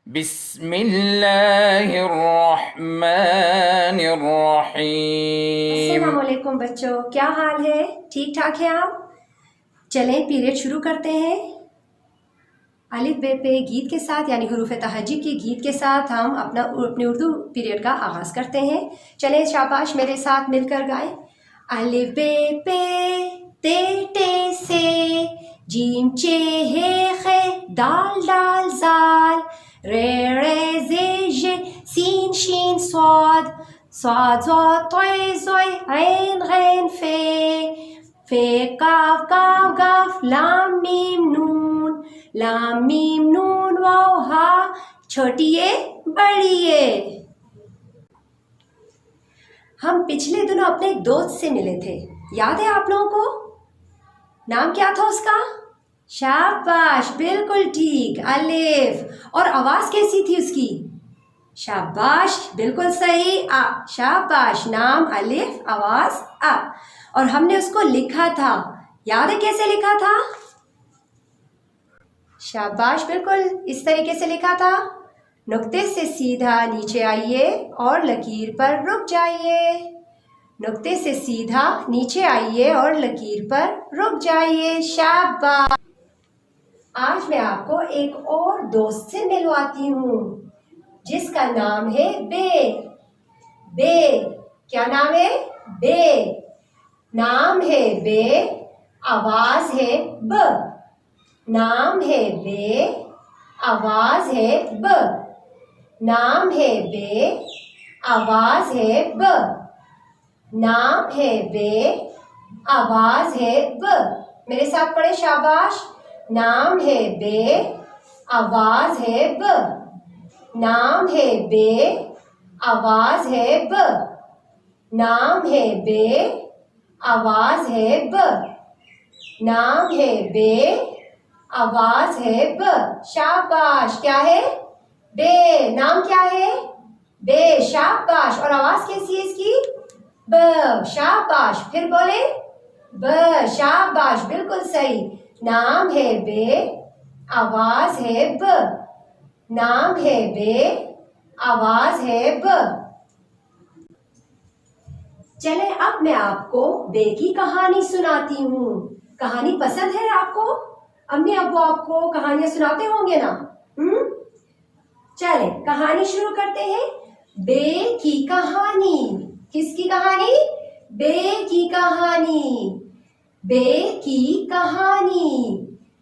बिस्मिल्लाहिर्रहमानिर्रहीम। अस्सलामुअलैकुम बच्चों, क्या हाल है? ठीक ठाक है आप? चलें पीरियड शुरू करते हैं। अलिफ बे पे गीत के साथ यानी हुरूफ तहज्जी के गीत के साथ हम अपने उर्दू पीरियड का आगाज़ करते हैं। चलें शाबाश मेरे साथ मिलकर गाएं। अलिफ बे पे ते टे से, जीम चे हे खे, दाल दाल जाल, रे रे जे जे, सीन शीन स्वाद, स्वाद ज़ॉ तॉय ज़ॉय, ऐन गैन फे काफ काफ गाफ, लाम मीम नून, लाम मीम नून वाव हा, छोटी ए बड़ी ए। हम पिछले दिनों अपने एक दोस्त से मिले थे, याद है आप लोगों को? नाम क्या था उसका? शाबाश, बिल्कुल ठीक, अलिफ। और आवाज कैसी थी उसकी? शाबाश, बिल्कुल सही, आ। शाबाश, नाम अलिफ, आवाज आ। और हमने उसको लिखा था, याद है कैसे लिखा था? शाबाश, बिल्कुल इस तरीके से लिखा था। नुक्ते से सीधा नीचे आइए और लकीर पर रुक जाइए। नुक्ते से सीधा नीचे आइए और लकीर पर रुक जाइए। शाबाश। आज मैं आपको एक और दोस्त से मिलवाती हूँ जिसका नाम है बे। बे, क्या नाम है? बे। नाम है बे, आवाज है ब। नाम है बे, आवाज है ब। नाम है बे, आवाज है ब। नाम है बे, आवाज है ब। मेरे साथ पढ़े शाबाश। नाम है बे, आवाज है ब। नाम है बे, आवाज है ब। नाम है बे, आवाज है ब। नाम है बे, आवाज है ब। शाबाश, क्या है? बे। नाम क्या है? बे। शाबाश। और आवाज कैसी है इसकी? ब। शाबाश, फिर बोले ब। शाबाश, बिल्कुल सही। नाम है बे, आवाज है ब। नाम है बे, आवाज है ब। चले अब मैं आपको बे की कहानी सुनाती हूँ। कहानी पसंद है आपको? अम्मी अब्बू आपको कहानियां सुनाते होंगे ना? चले कहानी शुरू करते हैं। बे की कहानी। किसकी कहानी? बे की कहानी। बे की कहानी।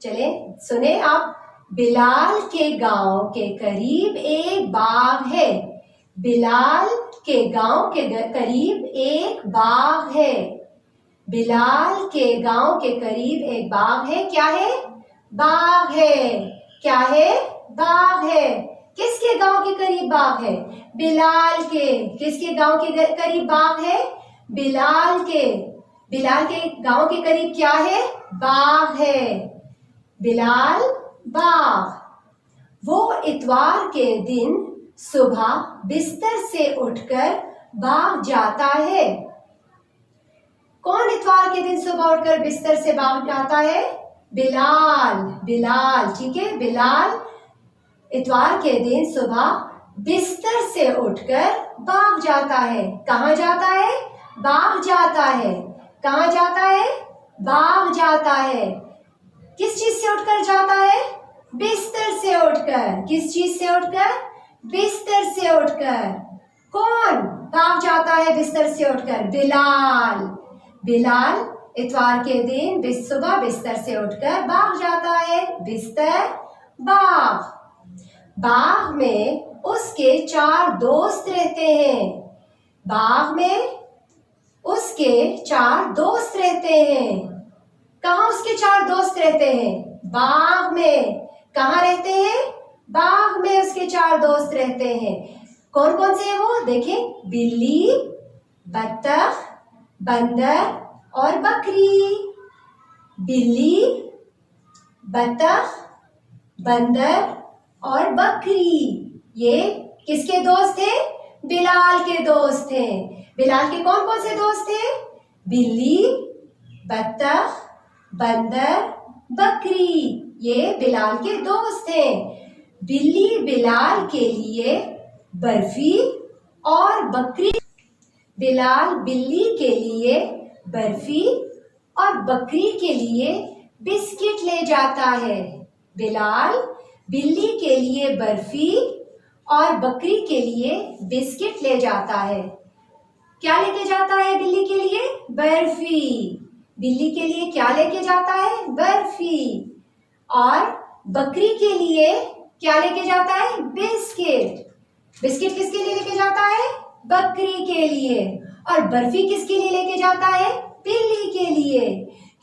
चले सुने आप। बिलाल के गांव के करीब एक बाग है। बिलाल के गांव के करीब एक बाग है। बिलाल के गांव के करीब एक बाग है। क्या है? बाग है। क्या है? बाग है। किसके गांव के करीब बाग है? बिलाल के। किसके गांव के करीब बाग है? बिलाल के। बिलाल के गांव के करीब क्या है? बाग है। बिलाल बाग। वो इतवार के दिन सुबह बिस्तर से उठकर बाग जाता है। कौन इतवार के दिन सुबह उठकर बिस्तर से बाग जाता है? बिलाल। बिलाल, ठीक है। बिलाल इतवार के दिन सुबह बिस्तर से उठकर बाग जाता है। कहाँ जाता है? बाग जाता है। कहाँ जाता है? बाग जाता है। किस चीज से उठकर जाता है? बिस्तर से उठकर। किस चीज से उठकर? बिस्तर से उठकर। कौन बाग जाता है बिस्तर से उठकर? बिलाल। बिलाल इतवार के दिन सुबह बिस्तर से उठकर बाग जाता है। बिस्तर, बाग। बाग में उसके 4 दोस्त रहते हैं। बाग में उसके 4 दोस्त रहते हैं। कहाँ उसके 4 दोस्त रहते हैं? बाग में। कहाँ रहते हैं? बाग में उसके 4 दोस्त रहते हैं। कौन कौन से हैं वो? देखें, बिल्ली, बत्तख, बंदर और बकरी। बिल्ली, बत्तख, बंदर और बकरी। ये किसके दोस्त थे? बिलाल के दोस्त थे। बिलाल के कौन कौन से दोस्त थे? बिल्ली, बत्तख, बंदर, बकरी। ये बिलाल के दोस्त हैं। बिल्ली बिलाल के लिए बर्फी और बकरी बिलाल बिल्ली के लिए बर्फी और बकरी के लिए बिस्किट ले जाता है। बिलाल बिल्ली के लिए बर्फी और बकरी के लिए बिस्किट ले जाता है। क्या लेके जाता है बिल्ली के लिए? बर्फी। बिल्ली के लिए क्या लेके जाता है? बर्फी। और बकरी के लिए क्या लेके जाता है? बिस्किट। बिस्किट किसके लिए लेके जाता है? बकरी के लिए। और बर्फी किसके लिए लेके जाता है? बिल्ली के लिए,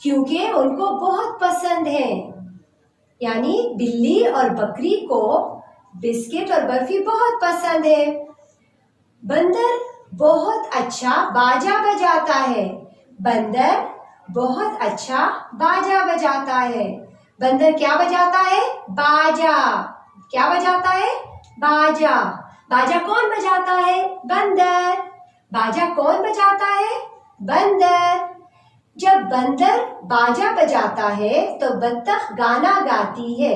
क्योंकि उनको बहुत पसंद है। यानी बिल्ली और बकरी को बिस्किट और बर्फी बहुत पसंद है। बंदर बहुत अच्छा बाजा बजाता है। बंदर बहुत अच्छा बाजा बजाता है। बंदर क्या बजाता है? बाजा। क्या बजाता है? बाजा। बाजा कौन बजाता है? बंदर। बाजा कौन बजाता है? बंदर। जब बंदर बाजा बजाता है तो बत्तख गाना गाती है।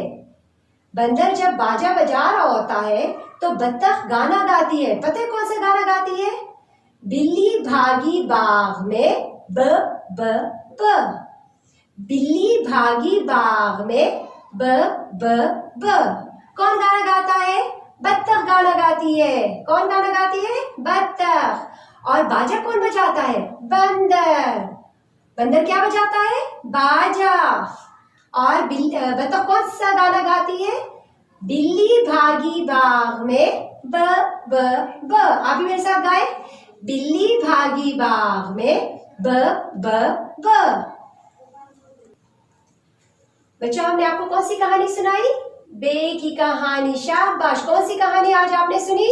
बंदर जब बाजा बजा रहा होता है तो बत्तख गाना गाती है। पता है कौन सा गाना गाती है? बिल्ली भागी बाग में ब ब ब। बिल्ली भागी बाग में ब ब ब। कौन गाना गाता है? बत्तख गाना गाती है। कौन गाना गाती है? बत्तख। और बाजा कौन बजाता है? बंदर। बंदर क्या बजाता है? बाजा। और बत्तख कौन सा गाना गाती है? बिल्ली भागी बाग में ब ब ब। आप भी मेरे साथ गाए, बिल्ली भागी बाग में ब ब ब। बच्चों, हमने आपको कौन सी कहानी सुनाई? बे की कहानी। शाबाश। कौन सी कहानी आज आपने सुनी?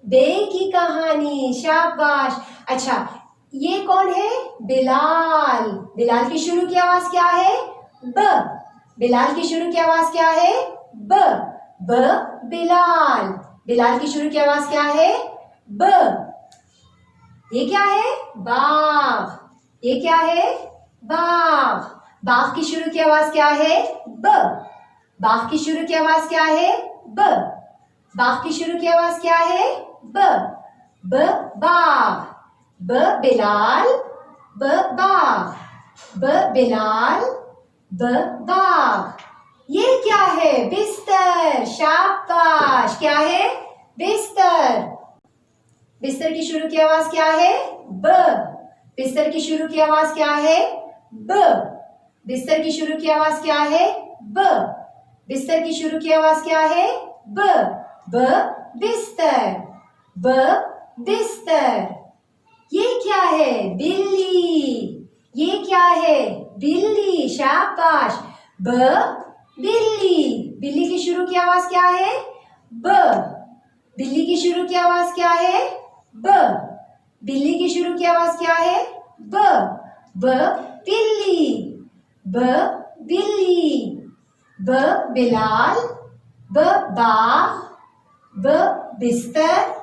बे की कहानी। शाबाश। अच्छा, ये कौन है? बिलाल। बिलाल की शुरू की आवाज क्या है? ब। बिलाल की शुरू की आवाज क्या है? ब। ब बिलाल। बिलाल की शुरू की आवाज क्या है? ब। ये क्या है? बाघ। ये क्या है? बाघ। बाघ की शुरू की आवाज क्या है? ब। बाघ की शुरू की आवाज क्या है? ब। बाघ की शुरू की आवाज क्या है? ब। ब बाघ। ब बिलाल। ब बाघ। ब बिलाल। ब बाघ। ये क्या है? बिस्तर। शाबाश। क्या है? बिस्तर। बिस्तर की शुरू की आवाज क्या है? ब। बिस्तर की शुरू की आवाज क्या है? ब। बिस्तर की शुरू की आवाज क्या है? ब। बिस्तर की शुरू की आवाज क्या है? ब। ब बिस्तर। ब बिस्तर। ये क्या है? बिल्ली। ये क्या है? बिल्ली। शाबाश। ब बिल्ली। बिल्ली की शुरू की आवाज क्या है? ब। बिल्ली की शुरू की आवाज क्या है? ब। बिल्ली की शुरू की आवाज क्या है? ब। ब बिल्ली। ब बिल्ली। ब बिलाल। ब बाघ। ब बिस्तर।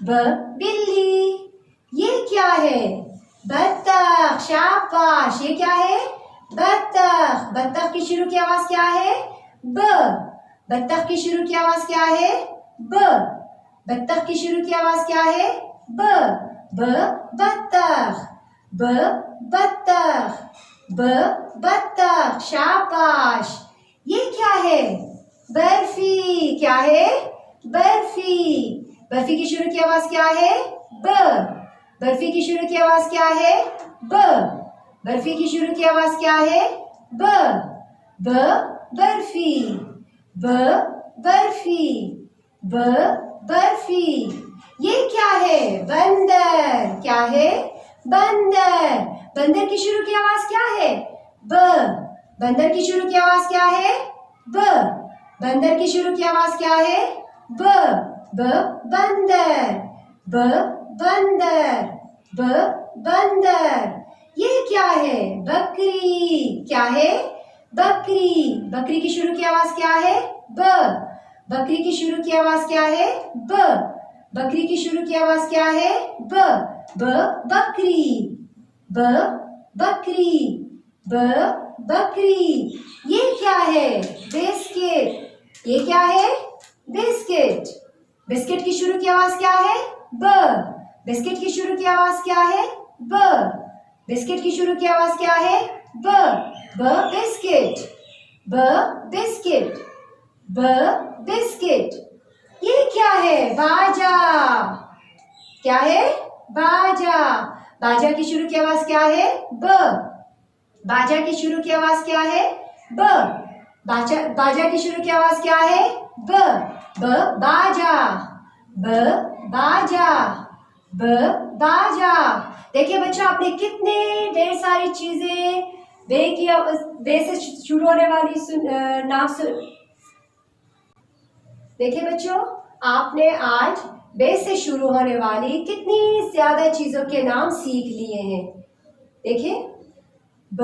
ब बिल्ली। ये क्या है? बत्तख। शाबाश। ये क्या है? बत्तख। बत्तख की शुरू की आवाज क्या है? ब। बत्तख की शुरू की आवाज क्या है? ब। बत्तख की शुरू की आवाज क्या है? ब। ब बत्तख। ब बत्तख। ब बत्तख। शाबाश। ये क्या है? बर्फी। क्या है? बर्फी। बर्फी की शुरू की आवाज क्या है? ब। बर्फी की शुरू की आवाज क्या है? ब। बर्फी की शुरू की आवाज क्या है? ब। ब बर्फी। ब बर्फी। ब बर्फी। ये क्या है? बंदर। क्या है? बंदर। बंदर की शुरू की आवाज क्या है? ब। बंदर की शुरू की आवाज क्या है? ब। बंदर की शुरू की आवाज क्या है? ब। ब बंदर। ब बंदर। ब बंदर। ये क्या है? बकरी। क्या है? बकरी। बकरी की शुरू की आवाज क्या है? ब। बकरी की शुरू की आवाज क्या है? ब। बकरी की शुरू की आवाज क्या है? ब। ब बकरी। ब बकरी। ब बकरी। ये क्या है? बिस्किट। ये क्या है? बिस्किट। बिस्किट की शुरू की आवाज क्या है? ब। बिस्किट की शुरू की आवाज क्या है? ब। बिस्किट की शुरू की आवाज क्या है? ब। ब बिस्किट। ब बिस्किट। ब बिस्किट। ये क्या है? बाजा। क्या है? बाजा। बाजा की शुरू की आवाज क्या है? ब। बाजा की शुरू की आवाज क्या है? ब। बाजा की शुरू की आवाज क्या है? ब। ब बाजा। ब बाजा। ब बाजा। देखिए बच्चों, आपने कितने ढेर सारी चीजें बे से शुरू होने वाली नाम सुन। देखिए बच्चों, आपने आज बे से शुरू होने वाली कितनी ज्यादा चीजों के नाम सीख लिए हैं। देखिए, ब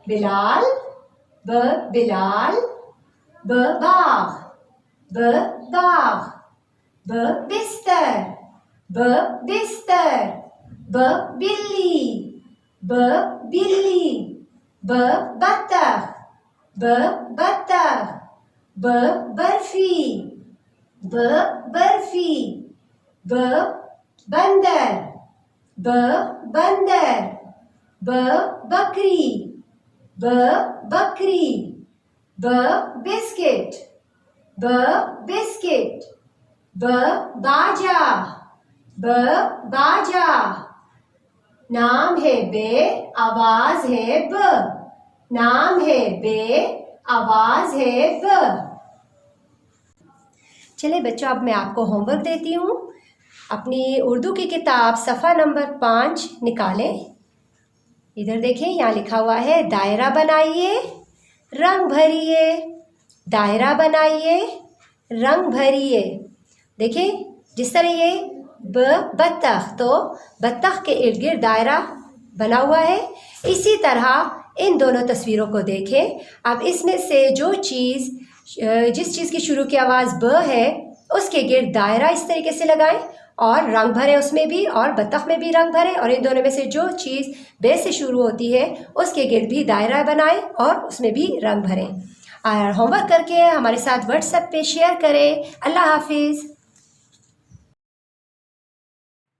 बिलाल, ब बिलाल, ब बाग, ब बाग, ब बिस्तर, ब बिस्तर, ब बिल्ली, ब बिल्ली, ब बत्तख, ब बत्तख, ब बर्फी, ब बर्फी, ब बंदर, ब बंदर, ब बकरी, ब बकरी, ब बिस्किट, ब बिस्किट, ब बाजा, ब बाजा। नाम है बे, आवाज है ब। नाम है बे, आवाज है ब। चलिए बच्चों, अब मैं आपको होमवर्क देती हूँ। अपनी उर्दू की किताब सफ़ा नंबर 5 निकालें। इधर देखिए, यहाँ लिखा हुआ है दायरा बनाइए, रंग भरिए। दायरा बनाइए, रंग भरिए। देखिए, जिस तरह ये बत्तख, तो बत्तख के इर्द गिर्द दायरा बना हुआ है। इसी तरह इन दोनों तस्वीरों को देखें। अब इसमें से जो चीज़, जिस चीज़ की शुरू की आवाज़ ब है, उसके गिर्द दायरा इस तरीके से लगाएं और रंग भरे उसमें भी, और बत्तख में भी रंग भरे। और इन दोनों में से जो चीज़ बे से शुरू होती है उसके गिर्द भी दायरा बनाएं और उसमें भी रंग भरें। और होमवर्क करके हमारे साथ व्हाट्सएप पे शेयर करें। अल्लाह हाफिज़।